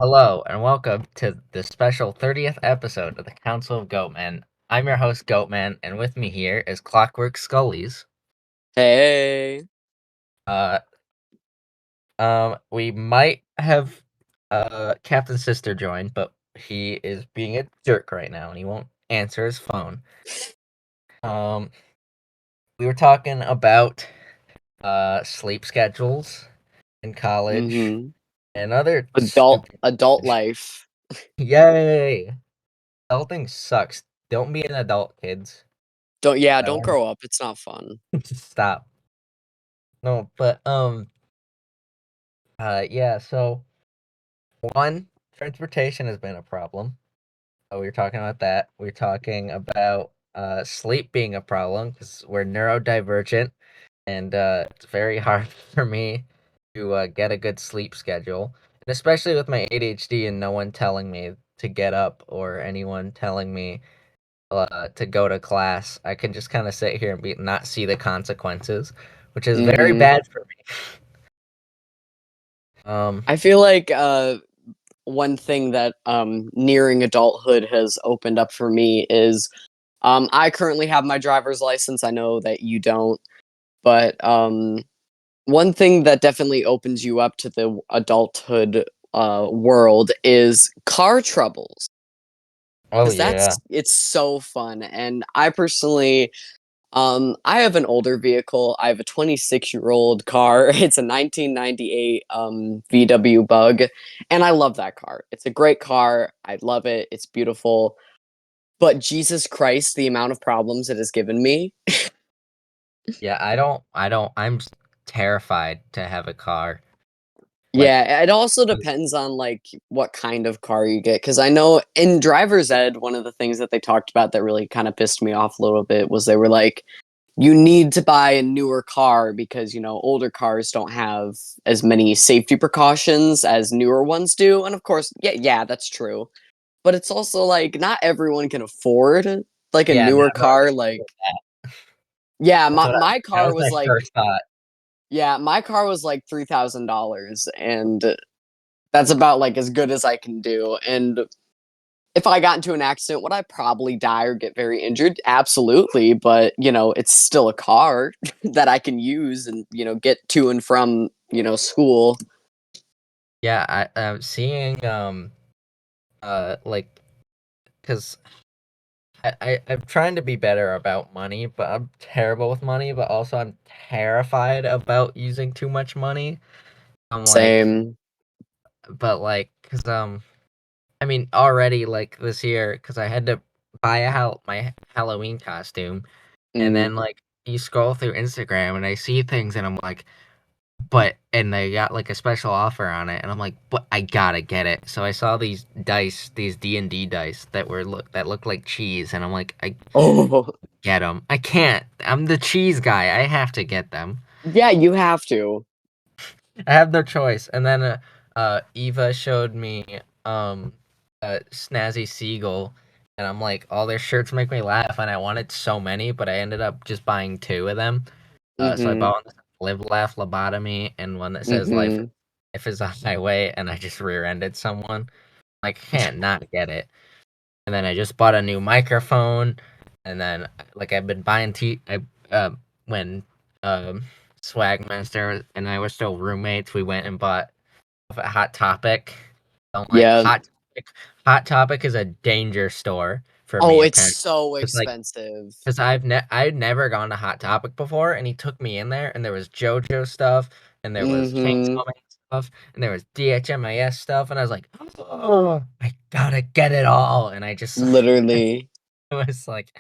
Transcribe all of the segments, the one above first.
Hello and welcome to the special 30th episode of the Council of Goatmen. I'm your host Goatman, and with me here is Clockwork Skullies. Hey. Uh, we might have Captain Sister join, but he is being a jerk right now, and he won't answer his phone. Um, we were talking about sleep schedules in college Mm-hmm. and other Adult stupid. adult life. Yay! Adulting sucks. Don't be an adult, kids. Don't Um, grow up. It's not fun. Stop. No, but yeah. So one, transportation has been a problem. We were talking about that. We are talking about sleep being a problem because we're neurodivergent, and it's very hard for me to get a good sleep schedule, and especially with my ADHD and no one telling me to get up or anyone telling me to go to class. I can just kind of sit here and not see the consequences, which is very Mm-hmm. bad for me. Um, I feel like one thing that nearing adulthood has opened up for me is I currently have my driver's license. I know that you don't, but one thing that definitely opens you up to the adulthood world is car troubles. oh Because yeah. it's so fun. And I personally I have an older vehicle. I have a 26-year-old car. It's a 1998 VW Bug, and I love that car. It's a great car. I love it. It's beautiful. But Jesus Christ, the amount of problems it has given me. Yeah, I'm terrified to have a car. Like, Yeah, it also depends on like what kind of car you get. Because I know in driver's ed, one of the things that they talked about that really kind of pissed me off a little bit was they were like, you need to buy a newer car because older cars don't have as many safety precautions as newer ones do. And of course, yeah, that's true, but it's also like not everyone can afford like a yeah, newer never car. understood Like, that. yeah, That's my that car was was my like, first thought. yeah, my car was like $3,000, and that's about like as good as I can do. And if I got into an accident, would I probably die or get very injured? Absolutely, but it's still a car that I can use and get to and from school. Yeah, I'm seeing like because I'm trying to be better about money, but I'm terrible with money. But also, I'm terrified about using too much money. I'm like, Same. but like, cause I mean, already like this year, cause I had to buy my Halloween costume, and Hmm. then like you scroll through Instagram and I see things, and I'm like, and they got like a special offer on it, and I'm like, but I gotta get it. So I saw these dice, these D&D dice that look like cheese, and I'm like, I Oh, get them. I can't. I'm the cheese guy. I have to get them. yeah, you have to. I have no choice. And then Eva showed me Snazzy Seagull, and I'm like, all their shirts make me laugh, and I wanted so many, but I ended up just buying two of them. So I Hmm. bought one that says Live, Laugh, Lobotomy, and one that says Hmm. Life is a Highway, and I just rear-ended someone. Like, can't not get it. And then I just bought a new microphone, and then like I've been buying when um Swagmaster and I were still roommates, we went and bought a Hot Topic. I'm like Yeah. Hot Topic is a danger store for Oh, me it's apparently. so It's like expensive. because I'd never gone to Hot Topic before, and he took me in there, and there was JoJo stuff, and there was Hmm. Chainsaw Man stuff, and there was DHMIS stuff, and I was like, oh, I gotta get it all, and I just Literally. it was like,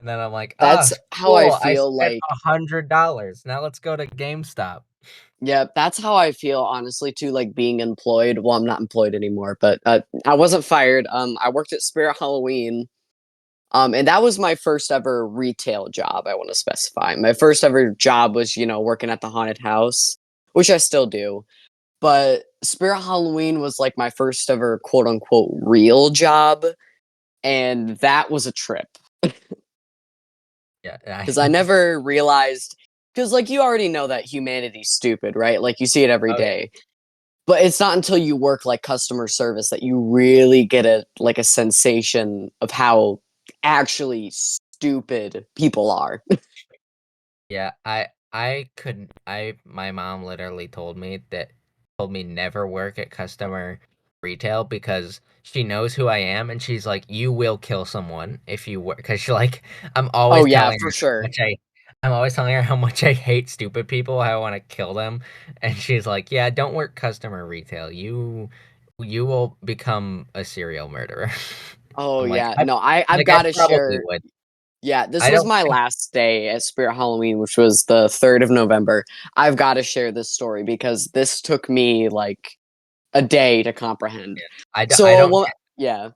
and then I'm like, That's how I cool, I feel spent like. $100. Now let's go to GameStop. Yeah, that's how I feel honestly too, like being employed. Well, I'm not employed anymore, but I wasn't fired. I worked at Spirit Halloween. And that was my first ever retail job, I want to specify. My first ever job was, working at the haunted house, which I still do. But Spirit Halloween was like my first ever quote unquote real job. And that was a trip Yeah, because I never realized, because like you already know that humanity's stupid, right? Like you see it every oh yeah, day. But it's not until you work like customer service that you really get a sensation of how actually stupid people are. Yeah, I couldn't. I My mom literally told me never work at customer retail because she knows who I am and she's like, you will kill someone if you work. Because she like, I'm Oh always yeah, telling for her how sure. much I'm always telling her how much I hate stupid people, how I want to kill them, and she's like, yeah, don't work customer retail. You will become a serial murderer. Oh I'm like, yeah. No, I've I got to probably share. would. Yeah, this I was don't my think last day at Spirit Halloween, which was the 3rd of November. I've got to share this story because this took me like a day to comprehend. I So, don't well, yeah.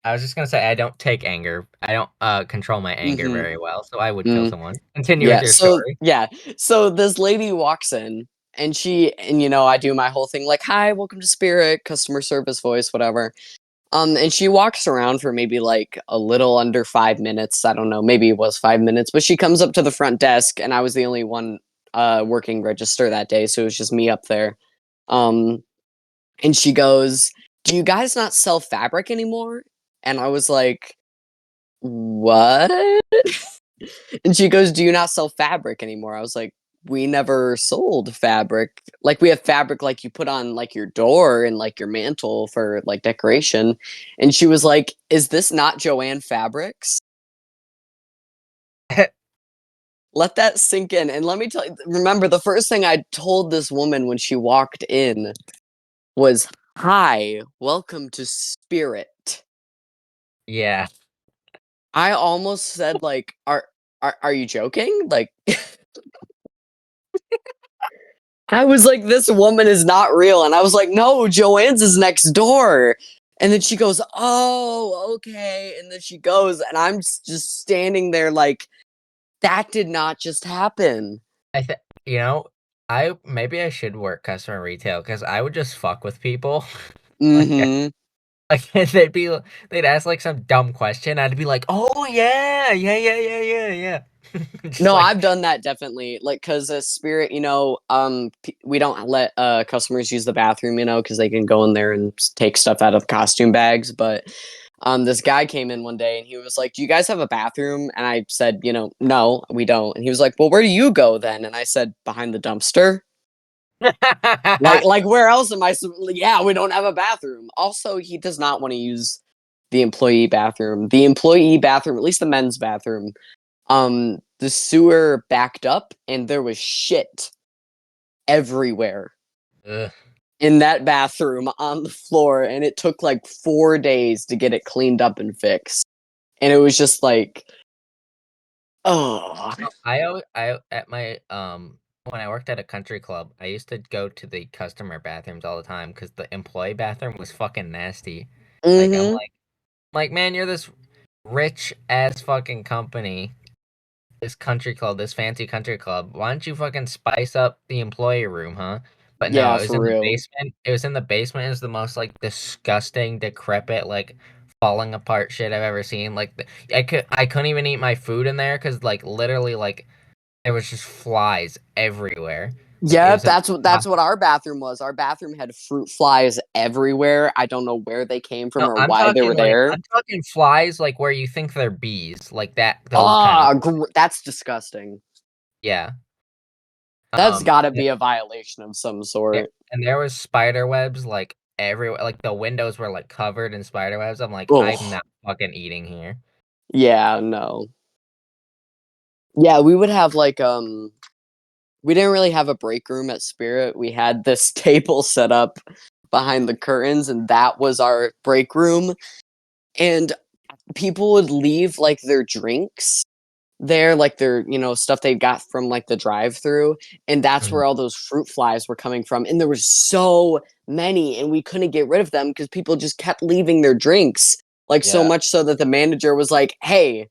I was just gonna say I don't take anger. I don't control my anger Mhm. very well, so I would kill Mm. someone. Continue with Yeah. your So, story. yeah. So this lady walks in and I do my whole thing like, "Hi, welcome to Spirit," customer service voice, whatever. And she walks around for maybe like a little under 5 minutes. I don't know, maybe it was 5 minutes, but she comes up to the front desk, and I was the only one working register that day, so it was just me up there. Um, and she goes, "Do you guys not sell fabric anymore?" And I was like, "What?" And she goes, "Do you not sell fabric anymore?" I was like, "We never sold fabric. Like we have fabric like you put on like your door and like your mantle for like decoration." And she was like, "Is this not Joanne Fabrics?" Let that sink in. And let me tell you, remember the first thing I told this woman when she walked in was, "Hi, welcome to Spirit." Yeah. I almost said like, "Are you joking?" Like I was like, "This woman is not real," and I was like, "No, Joanne's is next door." And then she goes, "Oh, okay." And then she goes, and I'm just standing there like, that did not just happen. I think you know, I maybe I should work customer retail because I would just fuck with people. like Mhm. like they'd ask like some dumb question. I'd be like, oh yeah, yeah. Just No, like I've done that definitely. Like, cause a Spirit, we don't let customers use the bathroom, because they can go in there and take stuff out of costume bags. But this guy came in one day and he was like, "Do you guys have a bathroom?" And I said, "No, we don't." And he was like, "Well, where do you go then?" And I said, "Behind the dumpster." Like where else am I? Yeah, we don't have a bathroom. Also, he does not want to use the employee bathroom. The employee bathroom, at least the men's bathroom, the sewer backed up and there was shit everywhere Ugh. in that bathroom on the floor, and it took like 4 days to get it cleaned up and fixed. And it was just like, oh. I at my when I worked at a country club, I used to go to the customer bathrooms all the time because the employee bathroom was fucking nasty. Like Mhm. man, you're this rich ass fucking company, this country club, this fancy country club. Why don't you fucking spice up the employee room, huh? But no, Yeah, it was for in the real. basement. It was in the basement. It was the most like disgusting, decrepit, like falling apart shit I've ever seen. I couldn't even eat my food in there because like literally like there was just flies everywhere. Like it Yeah, was a that's what our bathroom was. Our bathroom had fruit flies everywhere. I don't know where they came from no, or why they were there. I'm talking flies like where you think they're bees, like that those kind of Ah, that's disgusting. yeah. That's Um got to be a violation of some sort. and there was spider webs like everywhere. Like the windows were like covered in spider webs. I'm like, I'm Oh, not fucking eating here. yeah, no. Yeah, we would have like we didn't really have a break room at Spirit. We had this table set up behind the curtains, and that was our break room. And people would leave like their drinks there, like their, stuff they got from like the drive-through, and that's Mhm. where all those fruit flies were coming from. And there was so many, and we couldn't get rid of them because people just kept leaving their drinks. Like so Yeah, much so that the manager was like, "Hey,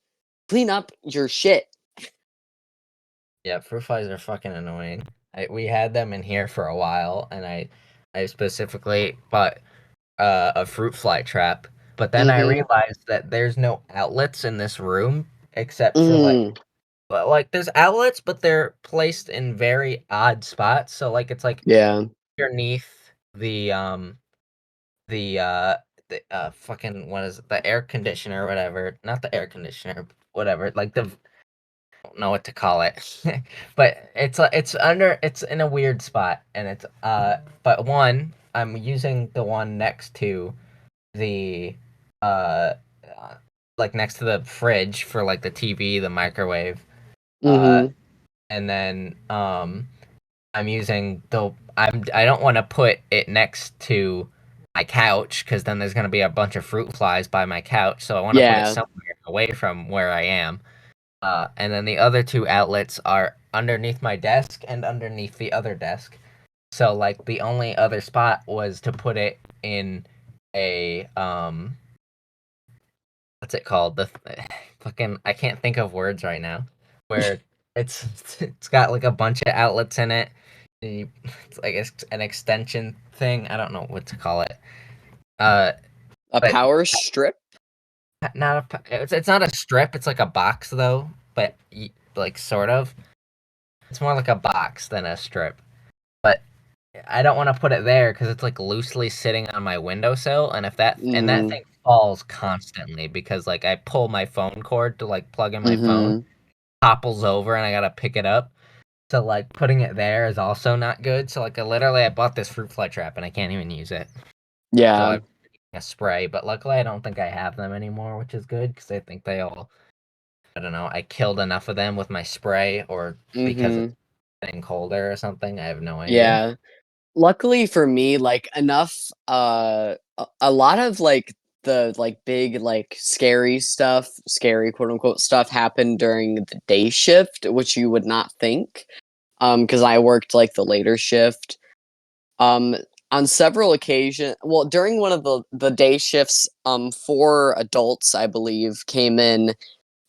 clean up your shit." yeah. Fruit flies are fucking annoying. We had them in here for a while, and I specifically bought a fruit fly trap. But then I Mm-hmm. realized that there's no outlets in this room except for Mm. like there's outlets, but they're placed in very odd spots. So like it's like Yeah. underneath the uh fucking what is it? The air conditioner or whatever. Not the air conditioner, whatever. Like the I don't know what to call it. But it's in a weird spot and it's but one I'm using the one next to the uh uh, like next to the fridge for like the TV, the microwave. Uh Mm-hmm. and then I don't want to put it next to my couch because then there's gonna be a bunch of fruit flies by my couch. So I want to put it Yeah. somewhere away from where I am. And then the other two outlets are underneath my desk and underneath the other desk. So like the only other spot was to put it in a what's it called? Fucking I can't think of words right now. Where it's got like a bunch of outlets in it. It's like an extension thing. I don't know what to call it. Uh, A but power strip? it's not a strip. It's like a box though, but like sort of. It's more like a box than a strip. But I don't want to put it there because it's like loosely sitting on my windowsill, and that Mm-hmm. thing falls constantly because like I pull my phone cord to like plug in my phone, Mm-hmm. topples over, and I gotta pick it up. So like putting it there is also not good. So like I bought this fruit fly trap and I can't even use it. So Yeah. I'm a spray, but luckily I don't think I have them anymore, which is good because I think they all I don't know, I killed enough of them with my spray or because it's Mm-hmm. getting colder or something. I have no idea. Yeah. Luckily for me, like enough a lot of like the like big like scary stuff, scary quote unquote stuff happened during the day shift, which you would not think. Because I worked like the later shift. Um on several occasions, well, during one of the day shifts, four adults, I believe, came in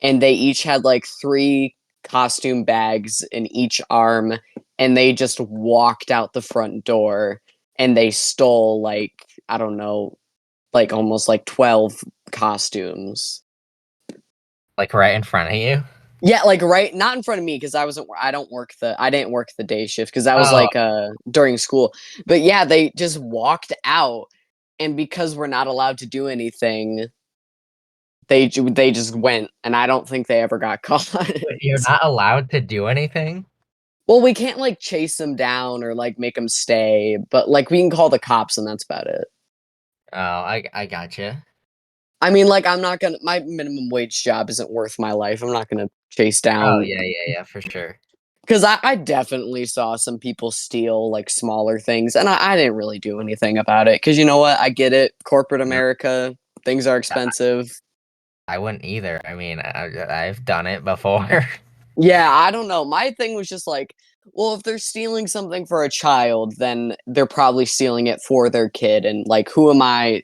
and they each had like three costume bags in each arm and they just walked out the front door and they stole like I don't know, like almost like 12 costumes. Like right in front of you. Yeah, like right not in front of me because I didn't work the day shift because that was Oh, like during school. But yeah, they just walked out and because we're not allowed to do anything, they just went and I don't think they ever got caught. you're not allowed to do anything? Well, we can't like chase them down or like make them stay, but like we can call the cops and that's about it. Oh, I gotcha. I mean, like I'm not gonna my minimum wage job isn't worth my life. I'm not gonna chase Oh down yeah, for sure. because I definitely saw some people steal like smaller things and I didn't really do anything about it because you know what? I get it. Corporate No, America, things are expensive. I wouldn't either. I mean, I've done it before. Yeah, I don't know. My thing was just like, well, if they're stealing something for a child, then they're probably stealing it for their kid. And like, who am I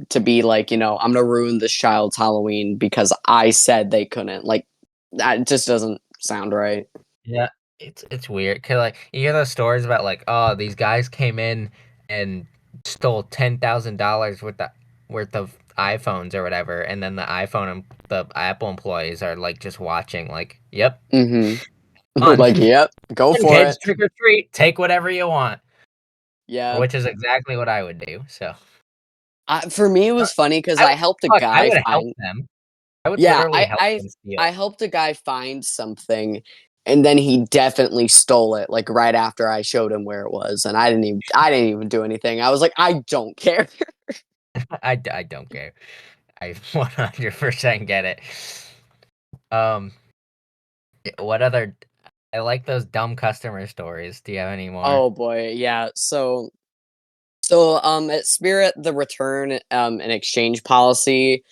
to be like, I'm gonna ruin this child's Halloween because I said they couldn't. Like, that just doesn't sound right. Yeah, it's weird. 'Cause like you hear those stories about like, oh, these guys came in and stole $10,000 worth of iPhones or whatever, and then the Apple employees are like just watching, like, yep, Mm-hmm. on, Like, yep, go on for kids, it. trick or treat, take whatever you want, Yeah. which is exactly what I would do. So For me, it was funny because I I would, helped a fuck, I guy would help find. them. I would Yeah, literally I help I them steal. I helped a guy find something, and then he definitely stole it, like, right after I showed him where it was, and I didn't even do anything. I was like, "I don't care." I don't care. I 100% get it. Um, what other? I like those dumb customer stories. Do you have any more? Oh, boy, yeah, so, at Spirit, the return, and exchange policy,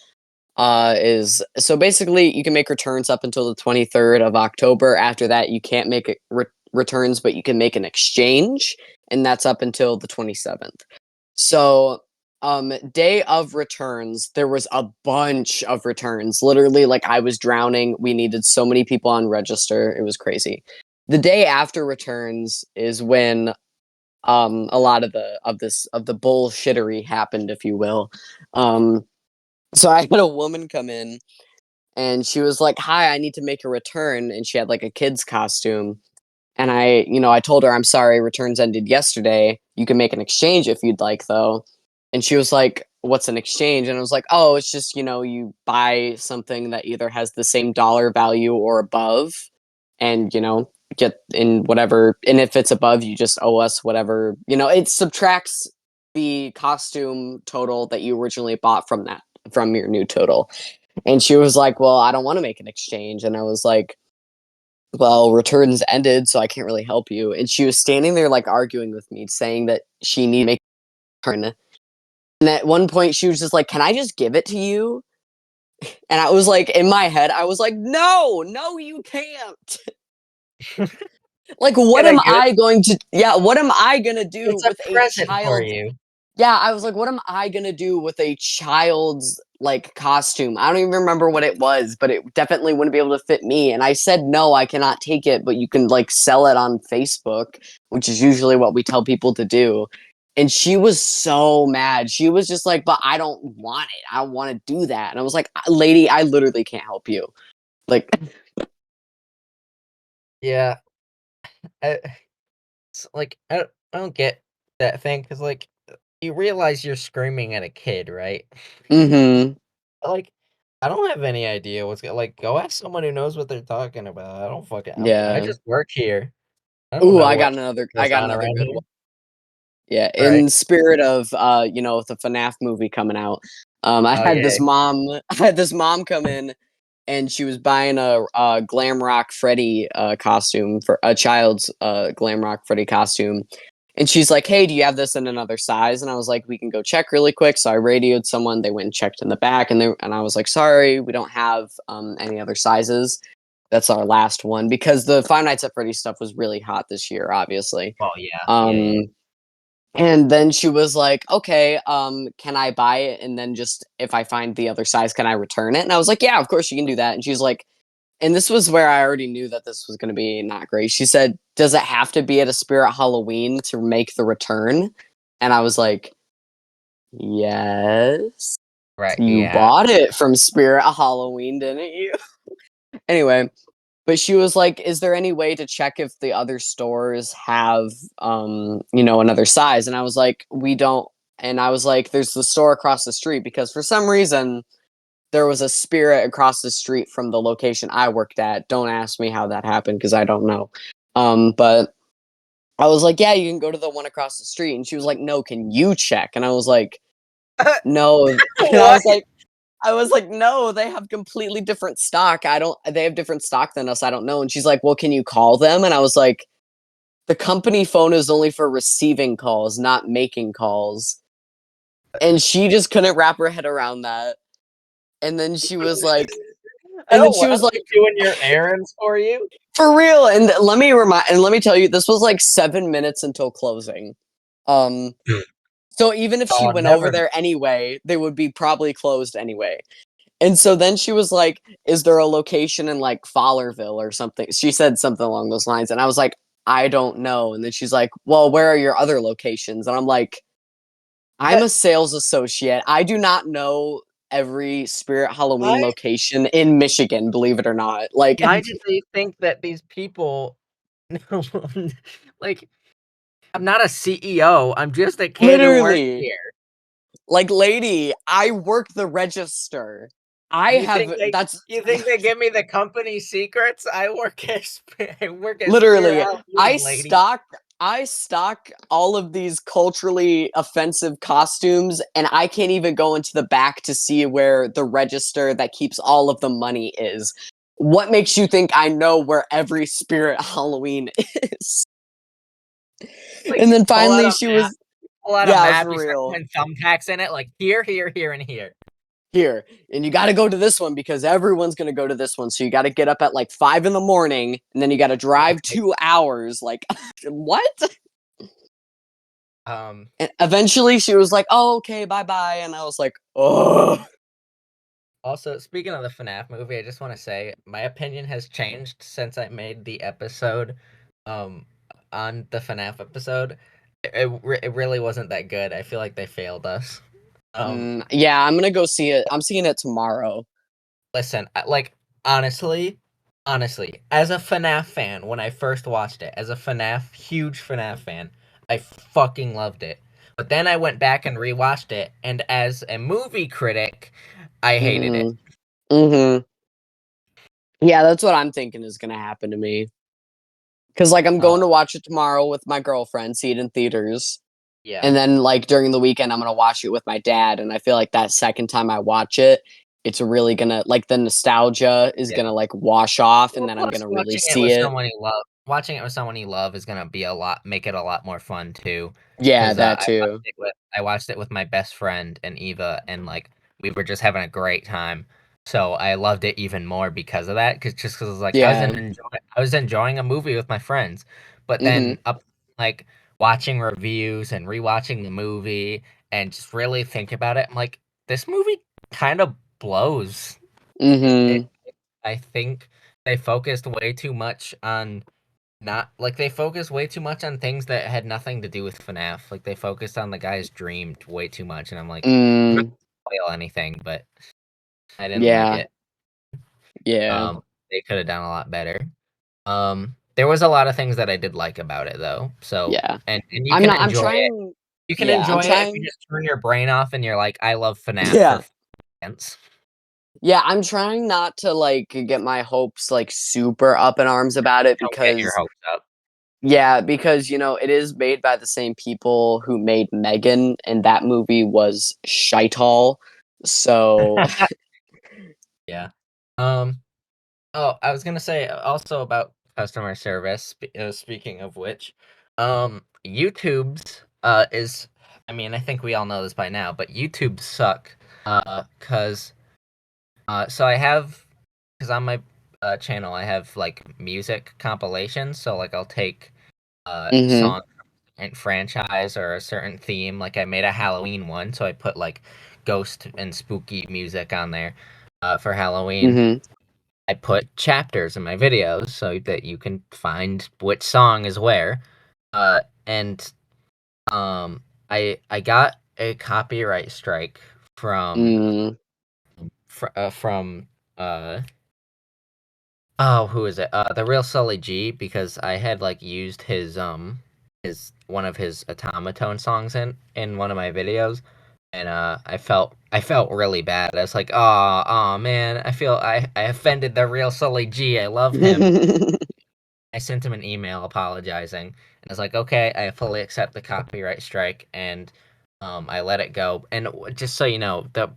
is so basically, you can make returns up until the 23rd of October. After that, you can't make returns, but you can make an exchange, and that's up until the 27th. So, day of returns, there was a bunch of returns. Literally, like I was drowning. We needed so many people on register. It was crazy. The day after returns is when a lot of the bullshittery happened, if you will. Um, so I had a woman come in and she was like, "Hi, I need to make a return," and she had like a kid's costume. And I told her, "I'm sorry, returns ended yesterday. you can make an exchange if you'd like, though. And she was like, what's an exchange? And I was like, oh, it's just, you buy something that either has the same dollar value or above, and, get in whatever. And if it's above, you just owe us whatever, it subtracts the costume total that you originally bought from your new total. And she was like, well, I don't want to make an exchange. And I was like, well, returns ended, so I can't really help you. And she was standing there like arguing with me, saying that she needed to make a return. And at one point she was just like, can I just give it to you? And I was like, in my head, I was like, no, you can't. Like, what Get a am good. I going to, yeah, what am I going to do It's a with a present for child? you. Yeah, I was like, what am I gonna do with a child's like costume? I don't even remember what it was, but it definitely wouldn't be able to fit me. And I said, no, I cannot take it, but you can like sell it on Facebook, which is usually what we tell people to do. And she was so mad. She was just like, but I don't want it. I don't want to do that. And I was like, lady, I literally can't help you. Like, Yeah. Like I don't get that thing because like you realize you're screaming at a kid, right? mm-hmm. Like I don't have any idea like go ask someone who knows what they're talking about. I don't fucking I Yeah. just work here. I don't Ooh, know I what got another I goes got on another around good here. one. Yeah, All right. in spirit of the FNAF movie coming out, I Oh had yeah. this mom I had this mom come in, and she was buying a glam rock Freddy costume for a child's glam rock Freddy costume. And she's like, "Hey, do you have this in another size?" And I was like, "We can go check really quick." So I radioed someone. They went and checked in the back, and I was like, "Sorry, we don't have any other sizes. That's our last one," because the Five Nights at Freddy's stuff was really hot this year, obviously. Oh yeah. Yeah. Um, and then she was like, "Okay, can I buy it? And then just if I find the other size, can I return it?" And I was like, "Yeah, of course you can do that." And she's like, and this was where I already knew that this was going to be not great. She said, "Does it have to be at a Spirit Halloween to make the return?" And I was like, "Yes, Right. you Yeah. bought it from Spirit Halloween, didn't you?" Anyway, but she was like, "Is there any way to check if the other stores have another size?" And I was like, "We don't." And I was like, "There's the store across the street," because for some reason there was a Spirit across the street from the location I worked at. Don't ask me how that happened because I don't know. But I was like, "Yeah, you can go to the one across the street." And she was like, "No, can you check?" And I was like, "No." And What? I was like, no, they have completely different stock. They have different stock than us. I don't know. And she's like, well, can you call them? And I was like, the company phone is only for receiving calls, not making calls. And she just couldn't wrap her head around that. And then she was like, I and then don't she want was like, me doing your errands for you. for real. And let me tell you, this was like 7 minutes until closing. Um, so even if she Oh, went over never. there anyway, they would be probably closed anyway. And so then she was like, "Is there a location in like Fowlerville or something?" She said something along those lines. And I was like, "I don't know." And then she's like, "Well, where are your other locations?" And I'm like, "I'm a sales associate. I do not know every Spirit Halloween Why? location in Michigan, believe it or not." Like, Why did they think that these people? Like, I'm not a CEO. I'm just a kid who works literally, here. like, lady, I work the register. I You think have they? that's You think they give me the company secrets? I work at I work at Spirit literally, I Halloween, lady. stock I stock all of these culturally offensive costumes, and I can't even go into the back to see where the register that keeps all of the money is. What makes you think I know where every Spirit Halloween is? Like And you then pull out finally a she map. was, Pull out a yeah, map. for You start real. putting thumbtacks in it. Like here, here, here, and here. Here, and you got to go to this one because everyone's going to go to this one. So you got to get up at like 5 in the morning, and then you got to drive Okay. 2 hours. Like, what? Um. And eventually she was like, "Oh, okay, bye bye." And I was like, "Oh, Also, speaking of the FNAF movie, I just want to say my opinion has changed since I made the episode, um, on the FNAF episode. It really wasn't that good. I feel like they failed us. Um, yeah, I'm gonna go see it. I'm seeing it tomorrow." listen, like honestly, honestly, as a FNAF fan, when I first watched it, as a FNAF huge FNAF fan, I fucking loved it. But then I went back and rewatched it, and as a movie critic, I hated it. Mhm. Mhm. Yeah, that's what I'm thinking is gonna happen to me. 'Cause, like, I'm Uh, going to watch it tomorrow with my girlfriend, see it in theaters, yeah, and then, like, during the weekend, I'm gonna watch it with my dad, and I feel like that second time I watch it, it's really gonna like, the nostalgia is yeah. gonna, like, wash off, and Well, then I'm plus gonna really watching it see with it. someone you love is gonna be a lot make it a lot more fun too. Yeah, 'Cause, that too. I watched it with my best friend and Eva, and, like, we were just having a great time. So, I loved it even more because of that, 'cause, like, Yeah. I was enjoying a movie with my friends, but Mhm. then like, watching reviews and rewatching the movie and just really think about it, I'm like, "This movie kinda blows." It Mhm. I think they focused way too much on not like, they focused way too much on things that had nothing to do with FNAF, like, they focused on the guy's dream way too much, and I'm like, I'm not Mm. gonna spoil anything, but I didn't like Yeah. it. Yeah. They coulda done a lot better. There was a lot of things that I did like about it, though, so Yeah. and I'm not I'm trying you can yeah, I'm enjoy it if you trying just turn your brain off and you're like, "I love FNAF yeah. for fans." Yeah, I'm trying not to, like, get my hopes, like, super up in arms about it Don't get your because hopes up. yeah, because, it is made by the same people who made Megan, and that movie was shite-all. So Yeah. Um Oh, I was gonna say also about customer service. Speaking of which, YouTube's is. I mean, I think we all know this by now, but YouTube suck. Cause so I have, cause on my channel I have like music compilations. So like I'll take mhm, song and franchise or a certain theme. Like I made a Halloween one, so I put like ghost and spooky music on there for Halloween. mhm, I put chapters in my videos so that you can find which song is where. And I got a copyright strike mm, from uh oh, who is it? The Real Sully G, because I had like used his one of his automaton songs in one of my videos, and I felt really bad. I was like, oh man, I offended the Real Sully G. I love him. I sent him an email apologizing, and I was like, "Okay, I fully accept the copyright strike," and I let it go. And just so you know, the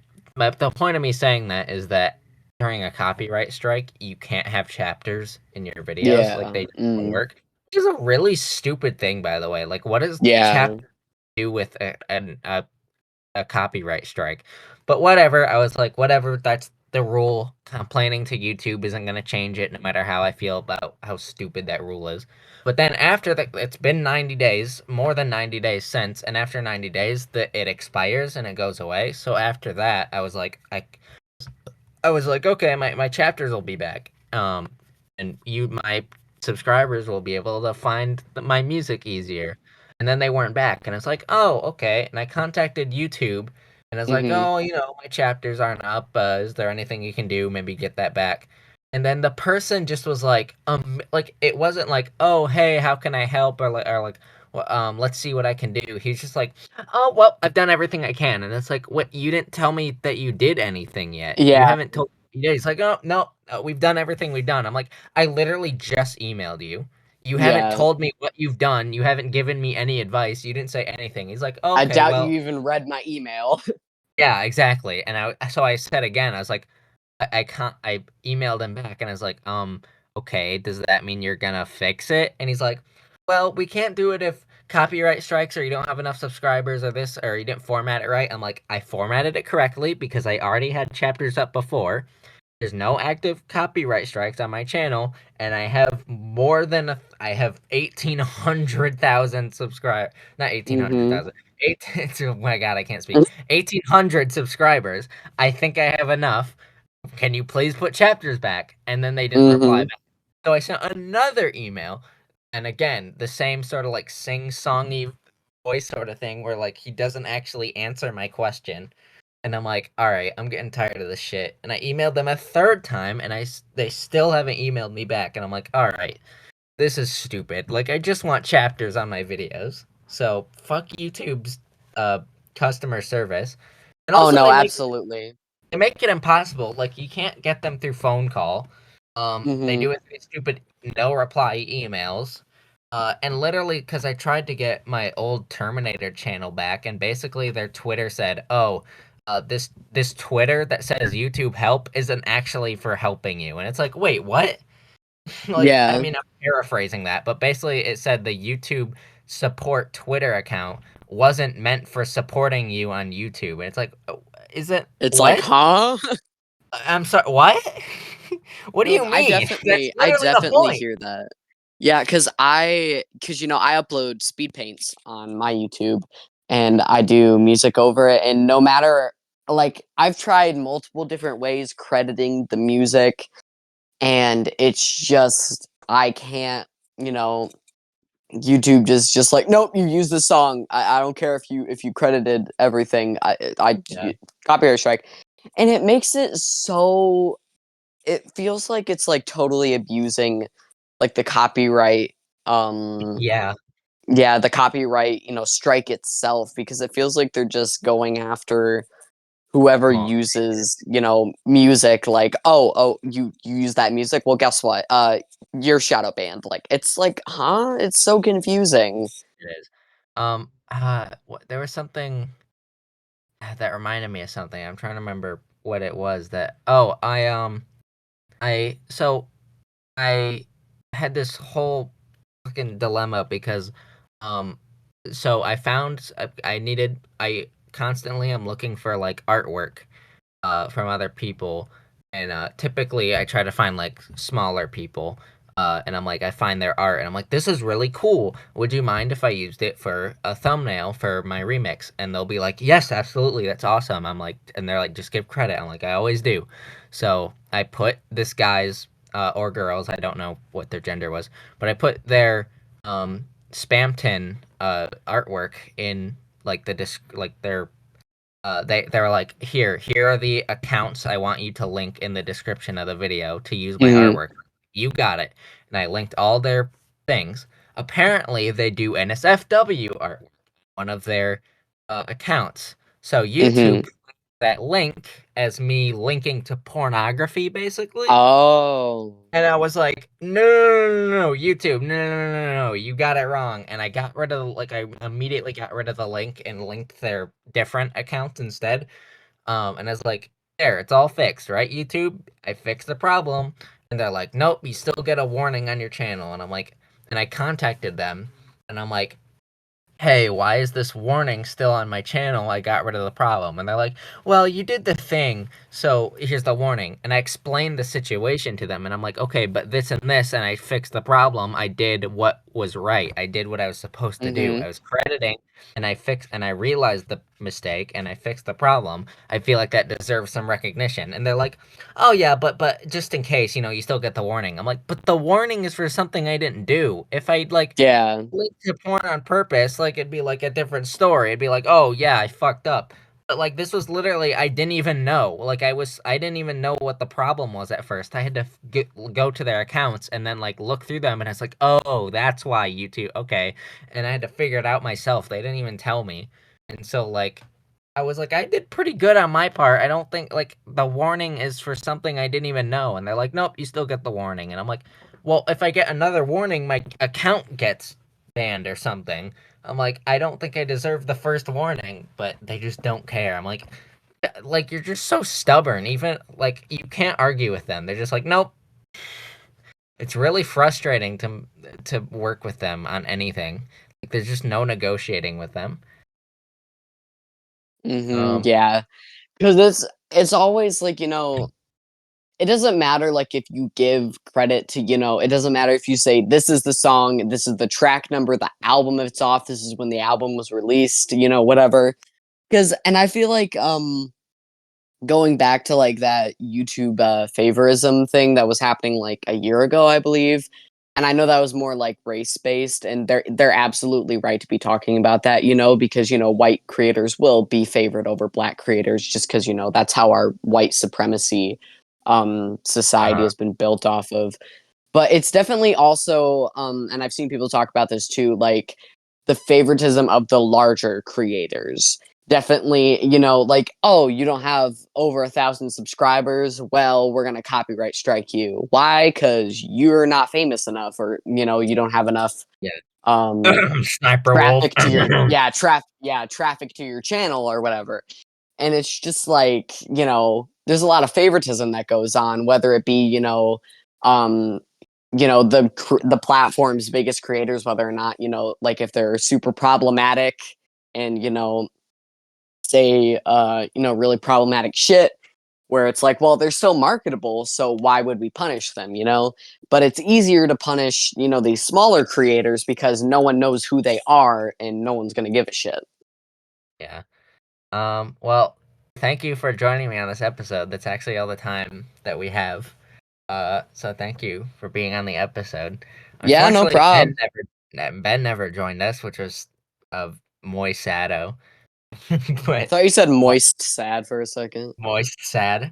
point of me saying that is that during a copyright strike, you can't have chapters in your videos, like yeah, they don't work. Which is a really stupid thing, by the way. Like, what does yeah, chapter do with a copyright strike. But whatever, I was like, whatever, that's the rule. Complaining to YouTube isn't going to change it, no matter how I feel about how stupid that rule is. But then after that, it's been 90 days, more than 90 days since, and after 90 days, it expires and it goes away. So after that, I was like, okay, my chapters will be back. And my subscribers will be able to find my music easier. And then they weren't back, and it's like, oh, okay. And I contacted YouTube, and I was like, mhm, oh, my chapters aren't up. Is there anything you can do? Maybe get that back. And then the person just was like it wasn't like, oh, hey, how can I help, or like, well, let's see what I can do. He's just like, oh, well, I've done everything I can. And it's like, what? You didn't tell me that you did anything yet. You yeah, haven't told me. Yeah, he's like, oh, no, we've done everything we've done. I'm like, I literally just emailed you. You haven't yeah. told me what you've done. You haven't given me any advice. You didn't say anything. He's like, I okay, doubt you well, even read my email. yeah, exactly. And so I said again, I was like, I can't. I emailed him back and I was like, okay, does that mean you're gonna fix it? And he's like, well, we can't do it if copyright strikes or you don't have enough subscribers or this or you didn't format it right. I'm like, I formatted it correctly because I already had chapters up before. There's no active copyright strikes on my channel, and I have I have 1,800,000 subscribers. Not Mhm, 1,800,000. 18, oh my god, I can't speak. 1,800 subscribers. I think I have enough. Can you please put chapters back? And then they didn't reply mhm, back. So I sent another email, and again, the same sort of like sing-songy voice sort of thing where like he doesn't actually answer my question. And I'm like, all right, I'm getting tired of this shit. And I emailed them a third time, and they still haven't emailed me back. And I'm like, all right, this is stupid. Like, I just want chapters on my videos. So fuck YouTube's customer service. And Oh also no, absolutely. they make it impossible. Like you can't get them through phone call. They Mm-hmm. do it through stupid no reply emails. And literally, because I tried to get my old Terminator channel back, and basically their Twitter said, "Oh, this Twitter that says YouTube help isn't actually for helping you." And it's like, wait, what? Like, I Yeah. mean, I'm paraphrasing that, but basically it said the YouTube support Twitter account wasn't meant for supporting you on YouTube. And it's like, is it It's like, what? huh? I'm sorry, what? What do No, you mean? That's I literally the definitely point. hear that. Yeah, cause you know, I upload speed paints on my YouTube and I do music over it. And no matter like I've tried multiple different ways crediting the music and it's just I can't, you know, YouTube just like, nope, you use this song. I don't care if you credited everything. Yeah. Copyright strike. And it makes it so it feels like it's like totally abusing like the copyright Yeah. yeah, the copyright, you know, strike itself because it feels like they're just going after whoever Small. uses, you know, music like, oh, you use that music? Well, guess what? You're shadow banned. Like it's like, huh? It's so confusing. It is. There was something that reminded me of something. I'm trying to remember what it was that. Oh, so I had this whole fucking dilemma because, um, so I found I constantly am looking for like artwork from other people, and typically I try to find like smaller people, and I'm like I find their art, and I'm like this is really cool. Would you mind if I used it for a thumbnail for my remix? And they'll be like, yes, absolutely, that's awesome. I'm like, and they're like, just give credit. I'm like, I always do. So I put this guy's or girls, I don't know what their gender was, but I put their Spamton artwork in like like their they were like, here are the accounts I want you to link in the description of the video to use my Mhm. artwork. You got it. And I linked all their things. Apparently, they do NSFW art, one of their accounts. So Mhm. YouTube that link as me linking to pornography, basically. Oh. And I was like, no, no, no, no, no, YouTube, no, no, no, no, no, you got it wrong. And I got rid of like I immediately got rid of the link and linked their different accounts instead. And I was like, there, it's all fixed, right, YouTube? I fixed the problem. And they're like, nope, you still get a warning on your channel. And I'm like, and I contacted them, and I'm like, hey, why is this warning still on my channel? I got rid of the problem. And they're like, well, you did the thing, so here's the warning. And I explained the situation to them, and I'm like, okay, but this and this, and I fixed the problem. I did what was right. I did what I was supposed to do. Mhm. I was crediting, and I realized the mistake, and I fixed the problem. I feel like that deserves some recognition. And they're like, oh yeah, but just in case, you still get the warning. I'm like, but the warning is for something I didn't do. If I like Yeah. link to porn on purpose, like it'd be like a different story. It'd be like, oh yeah, I fucked up. But like this was literally, I didn't even know. Like I didn't even know what the problem was at first. I had to go to their accounts and then like look through them, and it's like, oh, that's why YouTube. Okay, and I had to figure it out myself. They didn't even tell me, and so like. I was like, I did pretty good on my part. I don't think like the warning is for something I didn't even know. And they're like, nope, you still get the warning. And I'm like, well, if I get another warning, my account gets banned or something. I'm like, I don't think I deserve the first warning, but they just don't care. I'm like you're just so stubborn. Even like you can't argue with them. They're just like, nope. It's really frustrating to work with them on anything. Like, there's just no negotiating with them. Mhm. Um, Yeah. Because it's always like, you know, it doesn't matter like if you give credit to, you know, it doesn't matter if you say this is the song, this is the track number, the album it's off, this is when the album was released, you know, whatever. Because and I feel like going back to like that YouTube favorism thing that was happening like a year ago, I believe. And I know that was more like race based, and they're absolutely right to be talking about that, you know, because you know white creators will be favored over black creators just because you know that's how our white supremacy society uh, has been built off of. But it's definitely also and I've seen people talk about this too, like the favoritism of the larger creators. Definitely, like, oh, you don't have over 1,000 subscribers. Well, we're gonna copyright strike you. Why? Because you're not famous enough, or you don't have enough Yeah. um Sniper Wolf. traffic to your traffic to your channel or whatever. And it's just like, there's a lot of favoritism that goes on, whether it be, um the platform's biggest creators, whether or not, like if they're super problematic and, say really problematic shit, where it's like, well, they're still marketable, so why would we punish them, but it's easier to punish, these smaller creators because no one knows who they are and no one's going to give a shit. Yeah. Well, thank you for joining me on this episode. That's actually all the time that we have. So thank you for being on the episode. Yeah, no Unfortunately, problem. Ben never joined us, which was of moist sado. I But thought you said moist sad for a second. moist sad.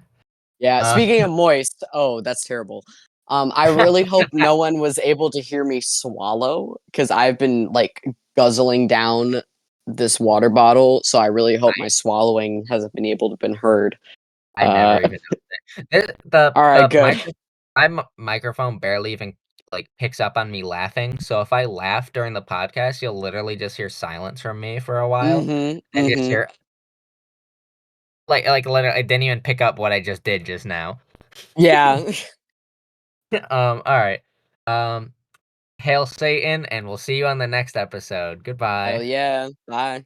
Yeah, Uh, speaking of moist, oh, that's terrible. I really hope no one was able to hear me swallow because I've been like guzzling down this water bottle, so I really hope my swallowing hasn't been able to been heard. I never even noticed it. All right, good. My microphone barely even like picks up on me laughing. So if I laugh during the podcast, you'll literally just hear silence from me for a while, Mm-hmm. and just Mm-hmm. hear like literally. I didn't even pick up what I just did just now. Yeah. All right. Um, hail Satan, and we'll see you on the next episode. Hell Goodbye. yeah. Bye.